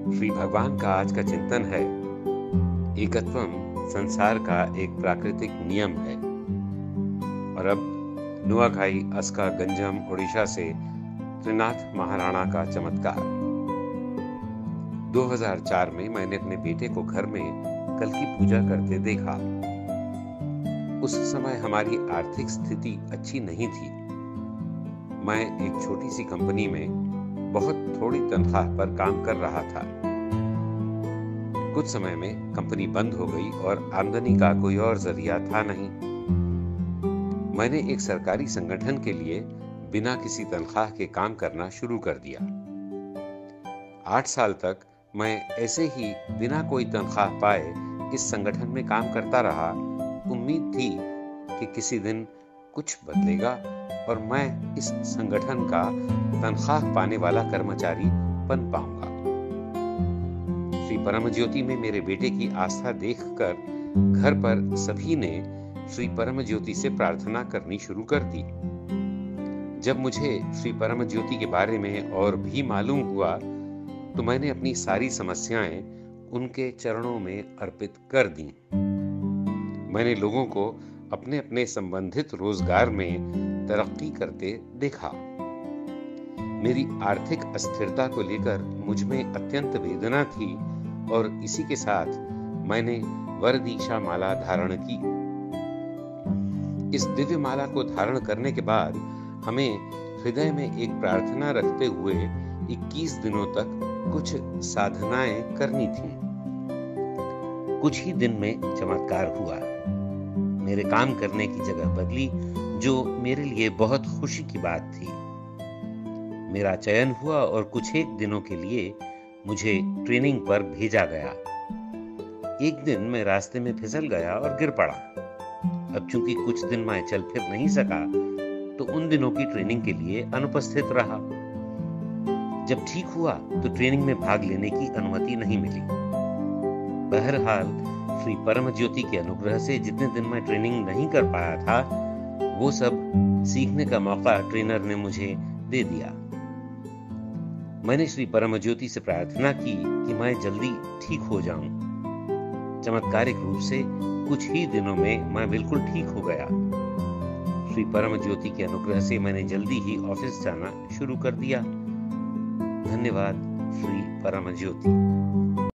श्री भगवान का आज का चिंतन है, एकत्वम संसार का एक प्राकृतिक नियम है। और अब नुआखाई अस्का गंजम उड़ीसा से त्रिनाथ महाराणा का चमत्कार। 2004 में मैंने अपने बेटे को घर में कल की पूजा करते देखा। उस समय हमारी आर्थिक स्थिति अच्छी नहीं थी। मैं एक छोटी सी कंपनी में बहुत थोड़ी तनख्वाह पर काम कर रहा था। कुछ समय में कंपनी बंद हो गई और आमदनी का कोई और जरिया था नहीं। मैंने एक सरकारी संगठन के लिए बिना किसी तनख्वाह के काम करना शुरू कर दिया। 8 साल तक मैं ऐसे ही बिना कोई तनख्वाह पाए इस संगठन में काम करता रहा। उम्मीद थी कि किसी दिन कुछ बदलेगा और मैं इस संगठन का तनख्वाह पाने वाला कर्मचारी बन पाऊंगा। श्री परम ज्योति में मेरे बेटे की आस्था देखकर घर पर सभी ने श्री परम ज्योति से प्रार्थना करनी शुरू कर दी। जब मुझे श्री परम ज्योति के बारे में और भी मालूम हुआ तो मैंने अपनी सारी समस्याएं उनके चरणों में अर्पित कर दी। मैंने लोगों को अपने अपने संबंधित रोजगार में तरक्की करते देखा। मेरी आर्थिक अस्थिरता को लेकर मुझ में अत्यंत वेदना थी और इसी के साथ मैंने वर दीक्षा माला धारण की। इस दिव्य माला को धारण करने के बाद हमें हृदय में एक प्रार्थना रखते हुए 21 दिनों तक कुछ साधनाएं करनी थी। कुछ ही दिन में चमत्कार हुआ। मेरे काम करने की जगह बदली, जो मेरे लिए बहुत खुशी की बात थी। मेरा चयन हुआ और कुछ एक दिनों के लिए मुझे ट्रेनिंग पर भेजा गया। एक दिन मैं रास्ते में फिसल गया और गिर पड़ा। अब चूंकि कुछ दिन मैं चल फिर नहीं सका तो उन दिनों की ट्रेनिंग के लिए अनुपस्थित रहा। जब ठीक हुआ तो ट्रेनिंग में भाग लेने की अनुमति नहीं मिली। बहरहाल श्री परम ज्योति के अनुग्रह से जितने दिन मैं ट्रेनिंग नहीं कर पाया था वो सब सीखने का मौका ट्रेनर ने मुझे दे दिया। मैंने श्री परम ज्योति से प्रार्थना की कि मैं जल्दी ठीक हो जाऊं। चमत्कारिक रूप से कुछ ही दिनों में मैं बिल्कुल ठीक हो गया। श्री परम ज्योति के अनुग्रह से मैंने जल्दी ही ऑफिस जाना शुरू कर दिया। धन्यवाद श्री परम ज्योति।